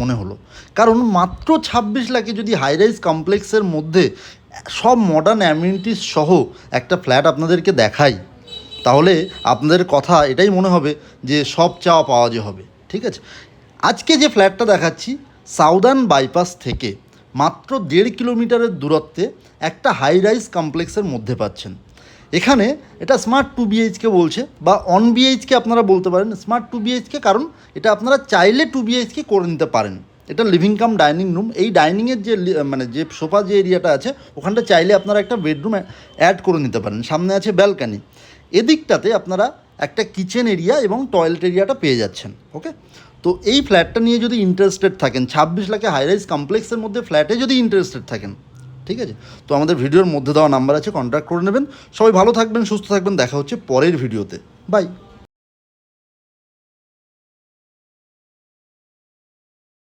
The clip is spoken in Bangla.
মনে হলো? কারণ মাত্র 26 লাখে যদি হাই রাইজ কমপ্লেক্সের মধ্যে সব মডার্ন অ্যামিনিটিস সহ একটা ফ্ল্যাট আপনাদেরকে দেখাই, তাহলে আপনাদের কথা এটাই মনে হবে যে সব চাওয়া পাওয়া যে হবে। ঠিক আছে, আজকে যে ফ্ল্যাটটা দেখাচ্ছি সাউদার্ন বাইপাস থেকে মাত্র 1.5 কিলোমিটারের দূরত্বে একটা হাই রাইজ কমপ্লেক্সের মধ্যে পাচ্ছেন। এখানে এটা স্মার্ট 2 BHK বলছে, বা 1 BHK আপনারা বলতে পারেন। স্মার্ট 2 BHK কারণ এটা আপনারা চাইলে 2 BHK করে নিতে পারেন। এটা লিভিং কাম ডাইনিং রুম। এই ডাইনিংয়ের যে মানে যে সোফা যে এরিয়াটা আছে ওখানটা চাইলে আপনারা একটা বেডরুম অ্যাড করে নিতে পারেন। সামনে আছে ব্যালকানি, এদিকটাতে আপনারা একটা কিচেন এরিয়া এবং টয়লেট এরিয়াটা পেয়ে যাচ্ছেন। ওকে, তো এই ফ্ল্যাটটা নিয়ে যদি ইন্টারেস্টেড থাকেন, 26 লাখে হাই রাইজ কমপ্লেক্সের মধ্যে ফ্ল্যাটে যদি ইন্টারেস্টেড থাকেন, ঠিক আছে, তো আমাদের ভিডিওর মধ্যে দেওয়া নাম্বার আছে, কন্ট্যাক্ট করে নেবেন। সবাই ভালো থাকবেন, সুস্থ থাকবেন, দেখা হচ্ছে পরের ভিডিওতে। বাই।